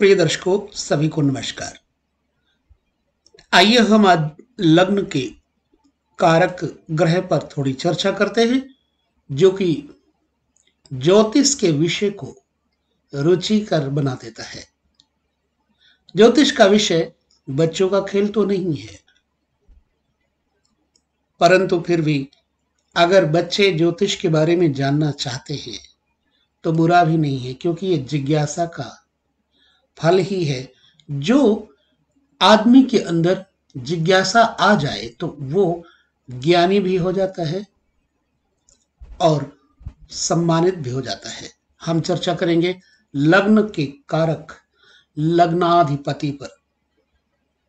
प्रिय दर्शकों, सभी को नमस्कार। आइए हम आज लग्न के कारक ग्रह पर थोड़ी चर्चा करते हैं, जो कि ज्योतिष के विषय को रुचिकर बना देता है। ज्योतिष का विषय बच्चों का खेल तो नहीं है, परंतु फिर भी अगर बच्चे ज्योतिष के बारे में जानना चाहते हैं तो बुरा भी नहीं है, क्योंकि ये जिज्ञासा का फल ही है। जो आदमी के अंदर जिज्ञासा आ जाए तो वो ज्ञानी भी हो जाता है और सम्मानित भी हो जाता है। हम चर्चा करेंगे लग्न के कारक लग्नाधिपति पर।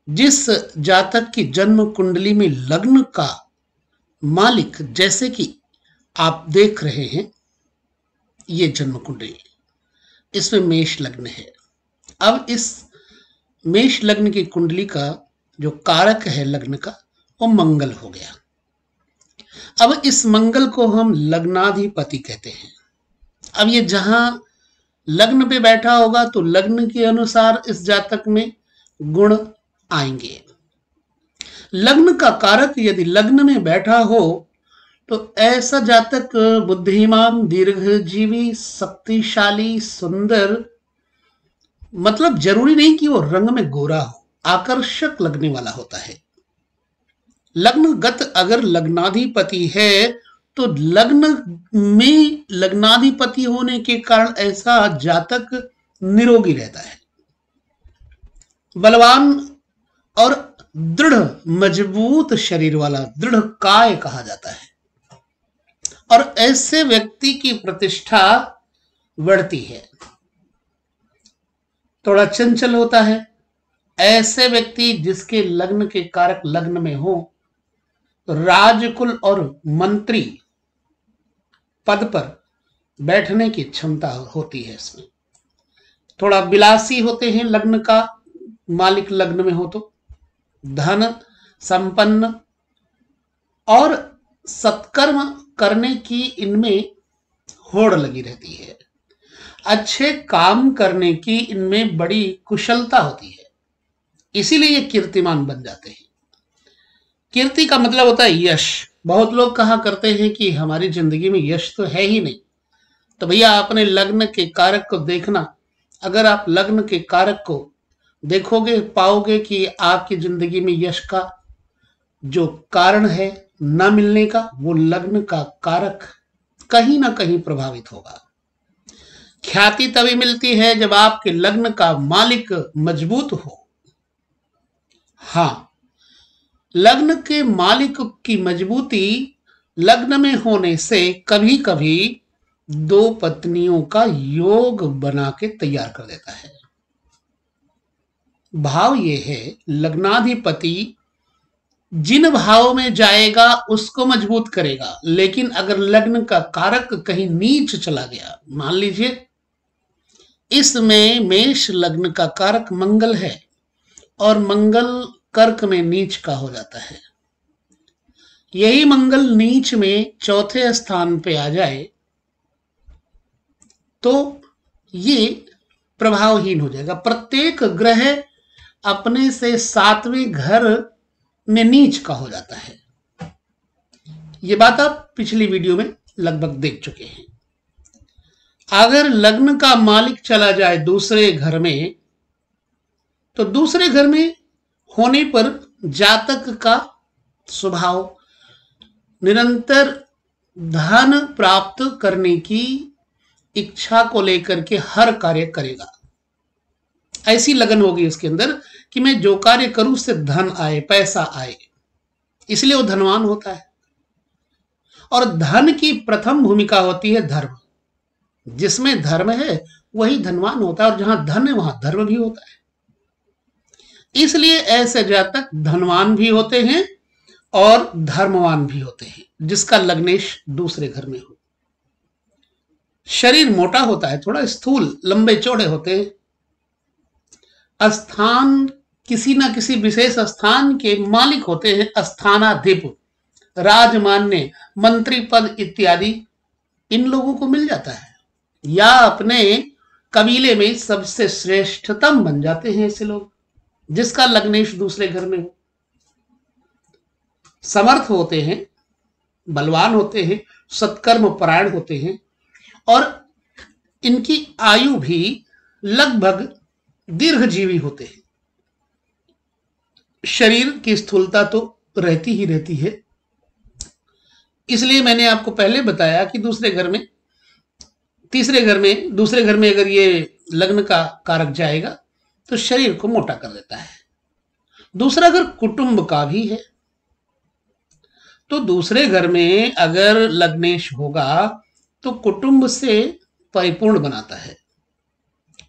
जिस जातक की जन्म कुंडली में लग्न का मालिक, जैसे कि आप देख रहे हैं, ये जन्म कुंडली, इसमें मेष लग्न है। अब इस मेष लग्न की कुंडली का जो कारक है लग्न का, वो मंगल हो गया। अब इस मंगल को हम लग्नाधिपति कहते हैं। अब ये जहां लग्न पे बैठा होगा तो लग्न के अनुसार इस जातक में गुण आएंगे। लग्न का कारक यदि लग्न में बैठा हो तो ऐसा जातक बुद्धिमान, दीर्घजीवी, शक्तिशाली, सुंदर, मतलब जरूरी नहीं कि वो रंग में गोरा हो, आकर्षक लगने वाला होता है। लग्नगत अगर लग्नाधिपति है तो लग्न में लग्नाधिपति होने के कारण ऐसा जातक निरोगी रहता है, बलवान और दृढ़ मजबूत शरीर वाला, दृढ़ काय कहा जाता है। और ऐसे व्यक्ति की प्रतिष्ठा बढ़ती है, थोड़ा चंचल होता है। ऐसे व्यक्ति जिसके लग्न के कारक लग्न में हो तो राजकुल और मंत्री पद पर बैठने की क्षमता होती है। इसमें थोड़ा विलासी होते हैं। लग्न का मालिक लग्न में हो तो धन संपन्न और सत्कर्म करने की इनमें होड़ लगी रहती है। अच्छे काम करने की इनमें बड़ी कुशलता होती है, इसीलिए ये कीर्तिमान बन जाते हैं। कीर्ति का मतलब होता है यश। बहुत लोग कहा करते हैं कि हमारी जिंदगी में यश तो है ही नहीं। तो भैया अपने लग्न के कारक को देखना। अगर आप लग्न के कारक को देखोगे, पाओगे कि आपकी जिंदगी में यश का जो कारण है न मिलने का, वो लग्न का कारक कहीं ना कहीं प्रभावित होगा। ख्याति तभी मिलती है जब आपके लग्न का मालिक मजबूत हो। हाँ, लग्न के मालिक की मजबूती लग्न में होने से कभी कभी दो पत्नियों का योग बना के तैयार कर देता है। भाव ये है, लग्नाधिपति जिन भाव में जाएगा उसको मजबूत करेगा। लेकिन अगर लग्न का कारक कहीं नीच चला गया, मान लीजिए इसमें मेष लग्न का कारक मंगल है और मंगल कर्क में नीच का हो जाता है, यही मंगल नीच में चौथे स्थान पे आ जाए तो ये प्रभावहीन हो जाएगा। प्रत्येक ग्रह अपने से सातवें घर में नीच का हो जाता है। ये बात आप पिछली वीडियो में लगभग देख चुके हैं। अगर लग्न का मालिक चला जाए दूसरे घर में तो दूसरे घर में होने पर जातक का स्वभाव निरंतर धन प्राप्त करने की इच्छा को लेकर के हर कार्य करेगा। ऐसी लगन होगी उसके अंदर कि मैं जो कार्य करूं उससे धन आए, पैसा आए, इसलिए वो धनवान होता है। और धन की प्रथम भूमिका होती है धर्म। जिसमें धर्म है वही धनवान होता है, और जहां धन है वहां धर्म भी होता है। इसलिए ऐसे जातक धनवान भी होते हैं और धर्मवान भी होते हैं, जिसका लग्नेश दूसरे घर में हो। शरीर मोटा होता है, थोड़ा स्थूल, लंबे चौड़े होते हैं। स्थान, किसी ना किसी विशेष स्थान के मालिक होते हैं। स्थानाधिप, राजमान्य, मंत्री पद इत्यादि इन लोगों को मिल जाता है, या अपने कबीले में सबसे श्रेष्ठतम बन जाते हैं ऐसे लोग, जिसका लग्नेश दूसरे घर में हो। समर्थ होते हैं, बलवान होते हैं, सत्कर्म परायण होते हैं, और इनकी आयु भी लगभग दीर्घजीवी होते हैं। शरीर की स्थूलता तो रहती ही रहती है, इसलिए मैंने आपको पहले बताया कि दूसरे घर में अगर ये लग्न का कारक जाएगा तो शरीर को मोटा कर देता है। दूसरा घर कुटुंब का भी है, तो दूसरे घर में अगर लग्नेश होगा तो कुटुंब से परिपूर्ण बनाता है,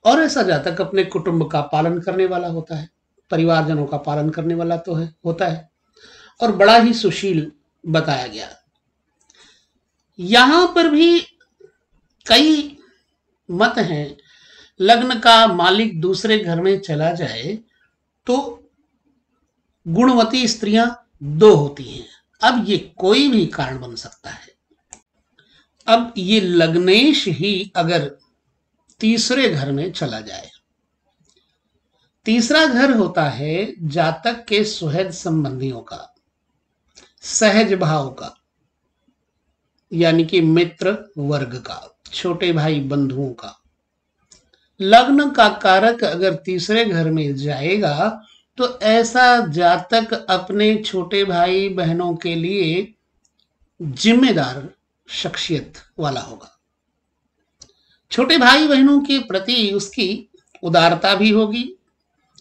और ऐसा जातक अपने कुटुंब का पालन करने वाला होता है, परिवारजनों का पालन करने वाला तो होता है, और बड़ा ही सुशील बताया गया। यहां पर भी कई मत हैं, लग्न का मालिक दूसरे घर में चला जाए तो गुणवती स्त्रियां 2 होती हैं। अब ये कोई भी कारण बन सकता है। अब ये लग्नेश ही अगर तीसरे घर में चला जाए, तीसरा घर होता है जातक के सुहृद संबंधियों का, सहज भाव का, यानी कि मित्र वर्ग का, छोटे भाई बंधुओं का। लग्न का कारक अगर तीसरे घर में जाएगा तो ऐसा जातक अपने छोटे भाई बहनों के लिए जिम्मेदार शख्सियत वाला होगा। छोटे भाई बहनों के प्रति उसकी उदारता भी होगी,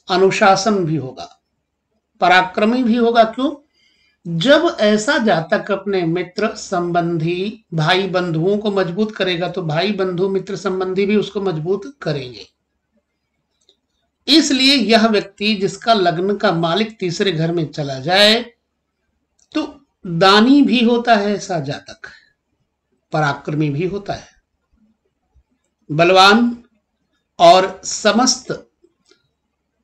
अनुशासन भी होगा, पराक्रमी भी होगा। क्यों? जब ऐसा जातक अपने मित्र संबंधी भाई बंधुओं को मजबूत करेगा तो भाई बंधु मित्र संबंधी भी उसको मजबूत करेंगे। इसलिए यह व्यक्ति जिसका लग्न का मालिक तीसरे घर में चला जाए तो दानी भी होता है, ऐसा जातक पराक्रमी भी होता है, बलवान, और समस्त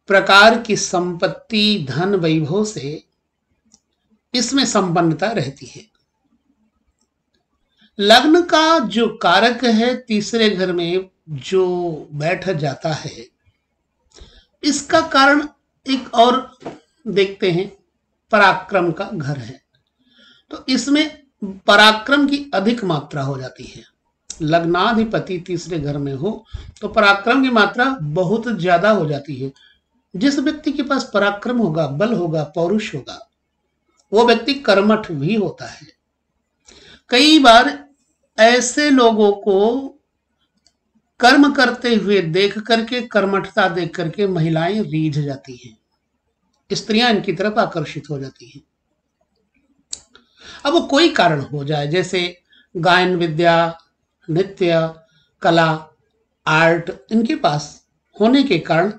प्रकार की संपत्ति धन वैभव से इसमें संपन्नता रहती है। लग्न का जो कारक है तीसरे घर में जो बैठ जाता है, इसका कारण एक और देखते हैं, पराक्रम का घर है, तो इसमें पराक्रम की अधिक मात्रा हो जाती है। लग्नाधिपति तीसरे घर में हो तो पराक्रम की मात्रा बहुत ज्यादा हो जाती है। जिस व्यक्ति के पास पराक्रम होगा, बल होगा, पौरुष होगा, वो व्यक्ति कर्मठ भी होता है। कई बार ऐसे लोगों को कर्म करते हुए देख करके, कर्मठता देख करके महिलाएं रीझ जाती हैं, स्त्रियां इनकी तरफ आकर्षित हो जाती हैं। अब वो कोई कारण हो जाए, जैसे गायन विद्या, नृत्य, कला, आर्ट इनके पास होने के कारण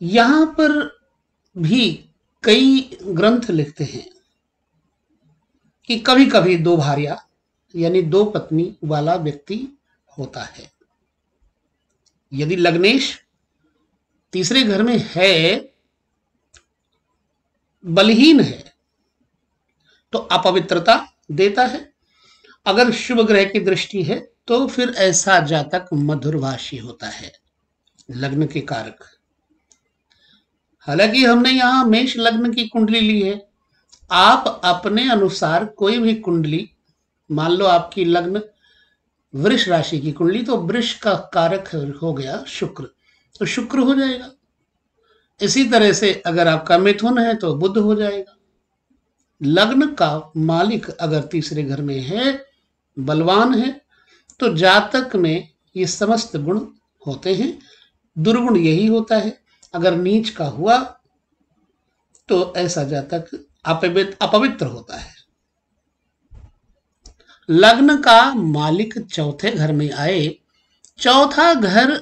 यहां पर भी कई ग्रंथ लिखते हैं कि कभी कभी 2 भार्या यानी 2 पत्नी वाला व्यक्ति होता है। यदि लग्नेश तीसरे घर में है, बलहीन है, तो अपवित्रता देता है। अगर शुभ ग्रह की दृष्टि है तो फिर ऐसा जातक मधुरभाषी होता है, लग्न के कारक। हालांकि हमने यहां मेष लग्न की कुंडली ली है, आप अपने अनुसार कोई भी कुंडली, मान लो आपकी लग्न वृष राशि की कुंडली, तो वृष का कारक हो गया शुक्र, तो शुक्र हो जाएगा। इसी तरह से अगर आपका मिथुन है तो बुध हो जाएगा। लग्न का मालिक अगर तीसरे घर में है, बलवान है, तो जातक में ये समस्त गुण होते हैं। दुर्गुण यही होता है, अगर नीच का हुआ तो ऐसा जातक अपवित्र होता है। लग्न का मालिक चौथे घर में आए, चौथा घर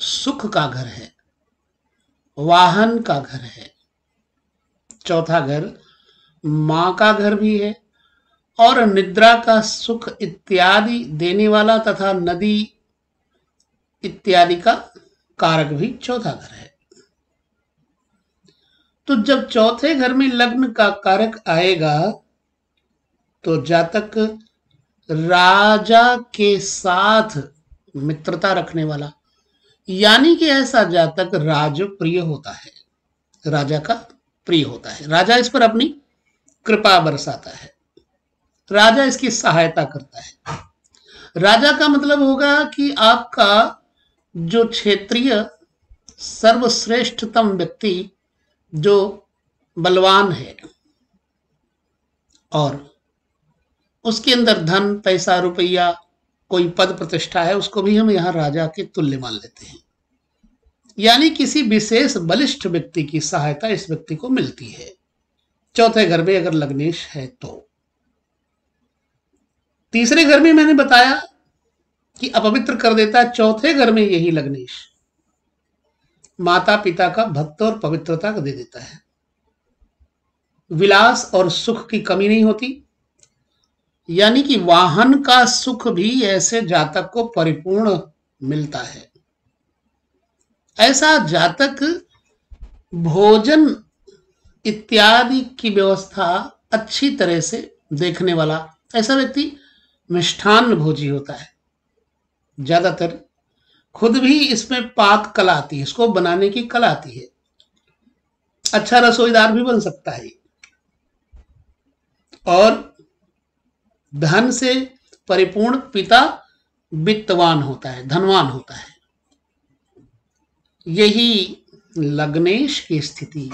सुख का घर है, वाहन का घर है। चौथा घर मां का घर भी है और निद्रा का सुख इत्यादि देने वाला तथा नदी इत्यादि का कारक भी चौथा घर है। तो जब चौथे घर में लग्न का कारक आएगा तो जातक राजा के साथ मित्रता रखने वाला, यानी कि ऐसा जातक राजप्रिय होता है, राजा का प्रिय होता है। राजा इस पर अपनी कृपा बरसाता है, राजा इसकी सहायता करता है। राजा का मतलब होगा कि आपका जो क्षेत्रीय सर्वश्रेष्ठतम व्यक्ति जो बलवान है और उसके अंदर धन, पैसा, रुपया, कोई पद प्रतिष्ठा है, उसको भी हम यहाँ राजा के तुल्य मान लेते हैं। यानी किसी विशेष बलिष्ठ व्यक्ति की सहायता इस व्यक्ति को मिलती है। चौथे घर में अगर लग्नेश है तो। तीसरे घर में मैंने बताया कि अपवित्र कर देता है। चौथे घर में यही लग्नेश माता पिता का भक्त और पवित्रता को दे देता है। विलास और सुख की कमी नहीं होती, यानी कि वाहन का सुख भी ऐसे जातक को परिपूर्ण मिलता है। ऐसा जातक भोजन इत्यादि की व्यवस्था अच्छी तरह से देखने वाला, ऐसा व्यक्ति मिष्ठान्न भोजी होता है। ज्यादातर खुद भी इसमें पाक कला आती है, इसको बनाने की कला आती है। अच्छा रसोईदार भी बन सकता है और धन से परिपूर्ण पिता वित्तवान होता है, धनवान होता है। यही लग्नेश की स्थिति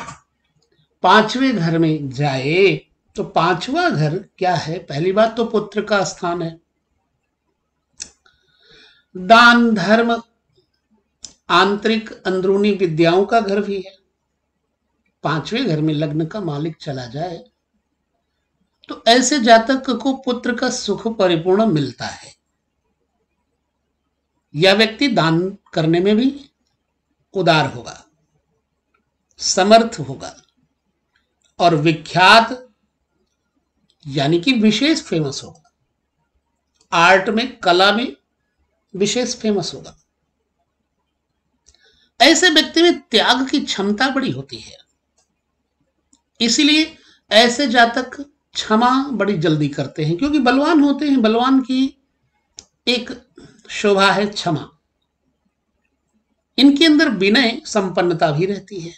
पांचवें घर में जाए तो पांचवा घर क्या है? पहली बात तो पुत्र का स्थान है, दान धर्म आंतरिक अंदरूनी विद्याओं का घर भी है। पांचवें घर में लग्न का मालिक चला जाए तो ऐसे जातक को पुत्र का सुख परिपूर्ण मिलता है। यह व्यक्ति दान करने में भी उदार होगा, समर्थ होगा और विख्यात यानी कि विशेष फेमस होगा। आर्ट में, कला में विशेष फेमस होगा। ऐसे व्यक्ति में त्याग की क्षमता बड़ी होती है, इसीलिए ऐसे जातक क्षमा बड़ी जल्दी करते हैं, क्योंकि बलवान होते हैं। बलवान की एक शोभा है क्षमा। इनके अंदर विनय संपन्नता भी रहती है।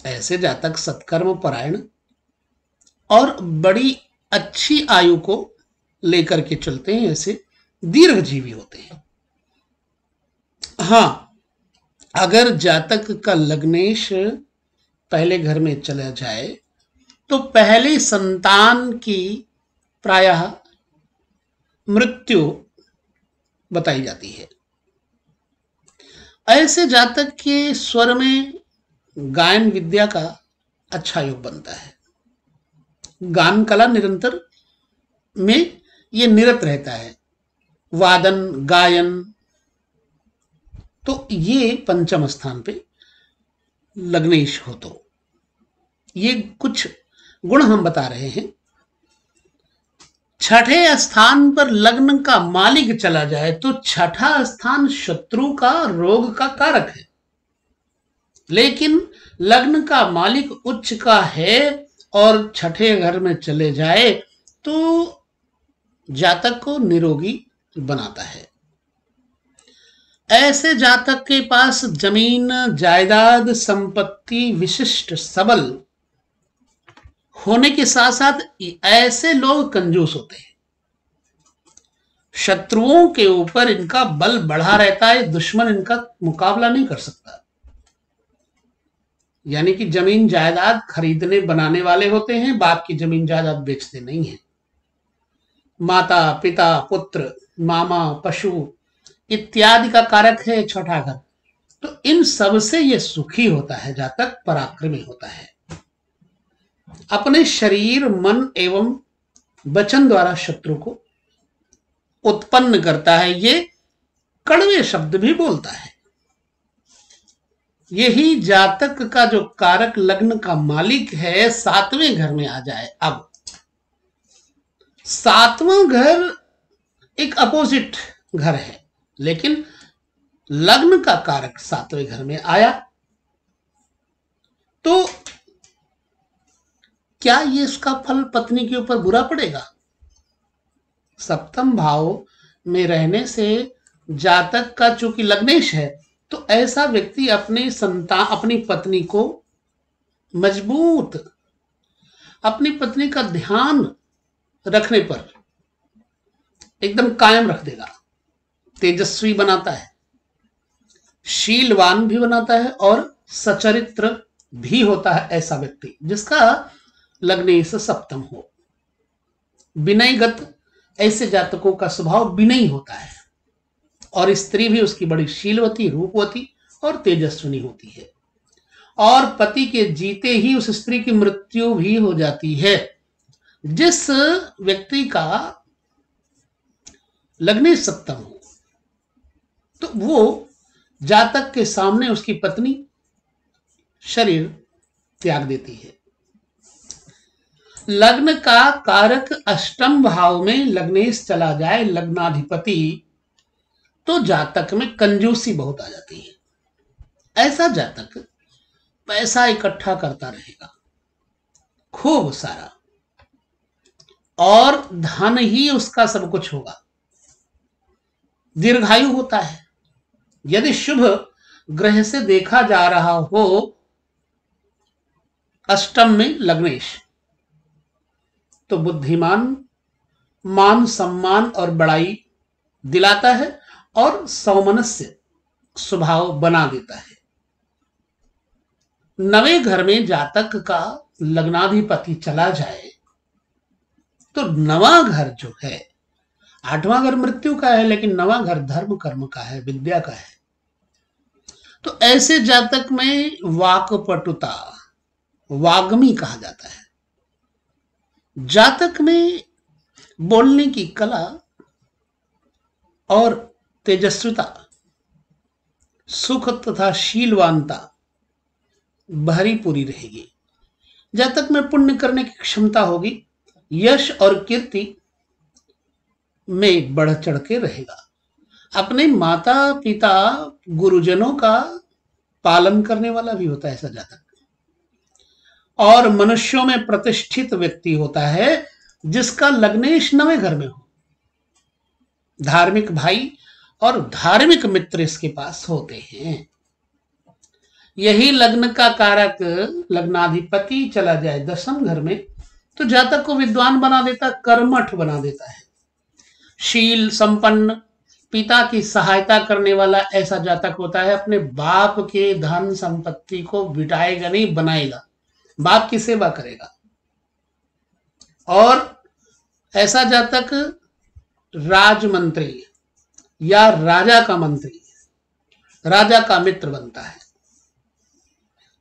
ऐसे जातक सत्कर्म परायण और बड़ी अच्छी आयु को लेकर के चलते हैं, ऐसे दीर्घजीवी होते हैं। हां, अगर जातक का लग्नेश पहले घर में चला जाए तो पहले संतान की प्रायः मृत्यु बताई जाती है। ऐसे जातक के स्वर में गायन विद्या का अच्छा योग बनता है। गान कला निरंतर में ये निरत रहता है, वादन, गायन। तो ये पंचम स्थान पे लग्नेश हो तो ये कुछ गुण हम बता रहे हैं। छठे स्थान पर लग्न का मालिक चला जाए तो छठा स्थान शत्रु का, रोग का कारक है। लेकिन लग्न का मालिक उच्च का है और छठे घर में चले जाए तो जातक को निरोगी बनाता है। ऐसे जातक के पास जमीन, जायदाद, संपत्ति विशिष्ट सबल होने के साथ साथ ऐसे लोग कंजूस होते हैं। शत्रुओं के ऊपर इनका बल बढ़ा रहता है, दुश्मन इनका मुकाबला नहीं कर सकता। यानी कि जमीन जायदाद खरीदने बनाने वाले होते हैं, बाप की जमीन जायदाद बेचते नहीं है। माता, पिता, पुत्र, मामा, पशु इत्यादि का कारक है छठा घर। तो इन सब से यह सुखी होता है, जातक पराक्रमी होता है। अपने शरीर, मन एवं वचन द्वारा शत्रु को उत्पन्न करता है। ये कड़वे शब्द भी बोलता है। यही जातक का जो कारक लग्न का मालिक है सातवें घर में आ जाए। अब सातवां घर एक अपोजिट घर है, लेकिन लग्न का कारक सातवें घर में आया तो क्या ये इसका फल पत्नी के ऊपर बुरा पड़ेगा? सप्तम भाव में रहने से जातक का चूंकि लग्नेश है, तो ऐसा व्यक्ति अपनी पत्नी को मजबूत, अपनी पत्नी का ध्यान रखने पर एकदम कायम रख देगा। तेजस्वी बनाता है, शीलवान भी बनाता है और सचरित्र भी होता है ऐसा व्यक्ति जिसका लग्नेश सप्तम हो। विनयगत, ऐसे जातकों का स्वभाव विनयी होता है और स्त्री भी उसकी बड़ी शीलवती, रूपवती और तेजस्विनी होती है। और पति के जीते ही उस स्त्री की मृत्यु भी हो जाती है। जिस व्यक्ति का लग्नेश सप्तम हो, तो वो जातक के सामने उसकी पत्नी शरीर त्याग देती है। लग्न का कारक अष्टम भाव में लग्नेश चला जाए, लग्नाधिपति, तो जातक में कंजूसी बहुत आ जाती है। ऐसा जातक पैसा इकट्ठा करता रहेगा खूब सारा, और धन ही उसका सब कुछ होगा। दीर्घायु होता है। यदि शुभ ग्रह से देखा जा रहा हो अष्टम में लग्नेश, तो बुद्धिमान, मान सम्मान और बड़ाई दिलाता है और सौमनस्य स्वभाव बना देता है। नवें घर में जातक का लग्नाधिपति चला जाए तो नवा घर जो है, आठवां घर मृत्यु का है लेकिन नवा घर धर्म कर्म का है, विद्या का है। तो ऐसे जातक में वाक्पटुता, वाग्मी कहा जाता है। जातक में बोलने की कला और तेजस्विता, सुख तथा शीलवानता भरी पूरी रहेगी। जातक में पुण्य करने की क्षमता होगी, यश और कीर्ति में बढ़ चढ़ के रहेगा। अपने माता पिता गुरुजनों का पालन करने वाला भी होता है ऐसा जातक। और मनुष्यों में प्रतिष्ठित व्यक्ति होता है जिसका लग्नेश नवें घर में हो। धार्मिक भाई और धार्मिक मित्र इसके पास होते हैं। यही लग्न का कारक लग्नाधिपति चला जाए दसम घर में, तो जातक को विद्वान बना देता, कर्मठ बना देता है। शील संपन्न, पिता की सहायता करने वाला ऐसा जातक होता है। अपने बाप के धन संपत्ति को बिटाएगा नहीं, बनाएगा, बाप की सेवा करेगा। और ऐसा जातक राजमंत्री या राजा का मंत्री, राजा का मित्र बनता है।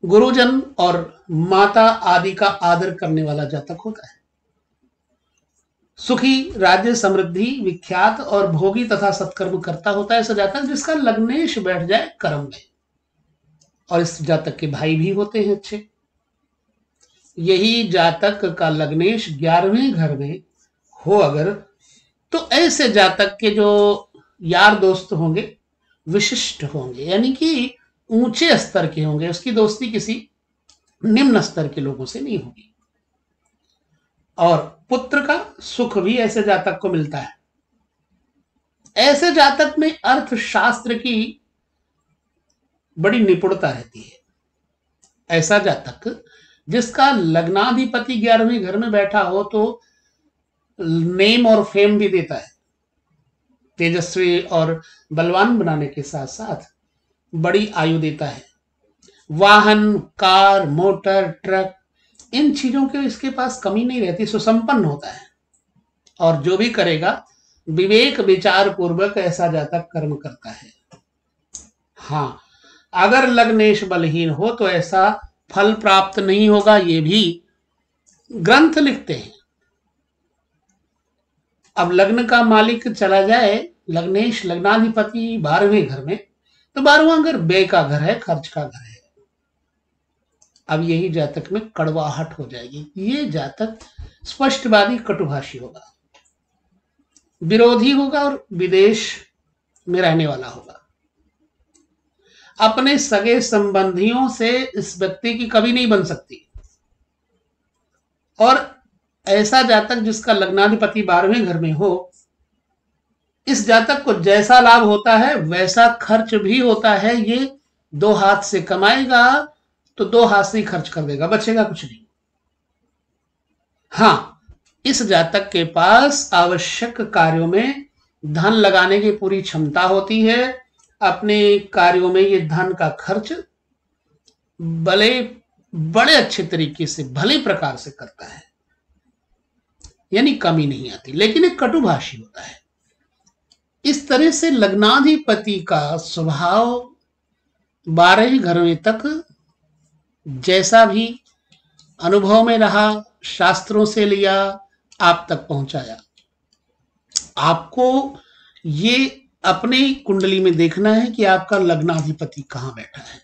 गुरुजन और माता आदि का आदर करने वाला जातक होता है। सुखी, राज्य, समृद्धि, विख्यात और भोगी तथा सत्कर्म करता होता है ऐसा जातक जिसका लग्नेश बैठ जाए कर्म में। और इस जातक के भाई भी होते हैं अच्छे। यही जातक का लग्नेश 11वें घर में हो अगर, तो ऐसे जातक के जो यार दोस्त होंगे विशिष्ट होंगे, यानी कि ऊंचे स्तर के होंगे। उसकी दोस्ती किसी निम्न स्तर के लोगों से नहीं होगी। और पुत्र का सुख भी ऐसे जातक को मिलता है। ऐसे जातक में अर्थशास्त्र की बड़ी निपुणता रहती है। ऐसा जातक जिसका लग्नाधिपति 11वें घर में बैठा हो तो नेम और फेम भी देता है। तेजस्वी और बलवान बनाने के साथ साथ बड़ी आयु देता है। वाहन, कार, मोटर, ट्रक, इन चीजों के इसके पास कमी नहीं रहती, सुसंपन्न होता है। और जो भी करेगा विवेक विचार पूर्वक ऐसा जातक कर्म करता है। हाँ, अगर लग्नेश बलहीन हो तो ऐसा फल प्राप्त नहीं होगा। ये भी ग्रंथ लिखते हैं। अब लग्न का मालिक चला जाए लग्नेश, लग्नाधिपति 12वें घर में, तो 12वां घर व्यय का घर है, खर्च का घर है। अब यही जातक में कड़वाहट हो जाएगी। ये जातक स्पष्टवादी, कटुभाषी होगा, विरोधी होगा और विदेश में रहने वाला होगा। अपने सगे संबंधियों से इस व्यक्ति की कभी नहीं बन सकती। और ऐसा जातक जिसका लग्नाधिपति 12वें घर में हो, इस जातक को जैसा लाभ होता है वैसा खर्च भी होता है। ये 2 हाथ से कमाएगा तो 2 हाथ से ही खर्च कर देगा, बचेगा कुछ नहीं। हाँ, इस जातक के पास आवश्यक कार्यों में धन लगाने की पूरी क्षमता होती है। अपने कार्यों में ये धन का खर्च बड़े अच्छे तरीके से, भले प्रकार से करता है, यानी कमी नहीं आती, लेकिन एक कटुभाषी होता है। इस तरह से लग्नाधिपति का स्वभाव 12 घरों तक जैसा भी अनुभव में रहा, शास्त्रों से लिया, आप तक पहुंचाया। आपको ये अपनी कुंडली में देखना है कि आपका लग्नाधिपति कहां बैठा है,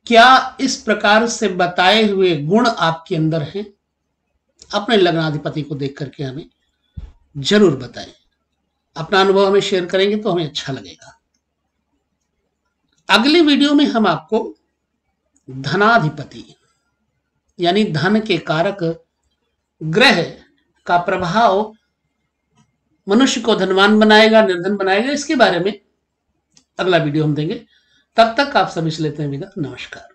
क्या इस प्रकार से बताए हुए गुण आपके अंदर हैं। अपने लग्नाधिपति को देख करके हमें जरूर बताएं। अपना अनुभव हमें शेयर करेंगे तो हमें अच्छा लगेगा। अगले वीडियो में हम आपको धनाधिपति यानी धन के कारक ग्रह का प्रभाव मनुष्य को धनवान बनाएगा, निर्धन बनाएगा, इसके बारे में अगला वीडियो हम देंगे। तब तक आप सभी से लेते हैं विदा। नमस्कार।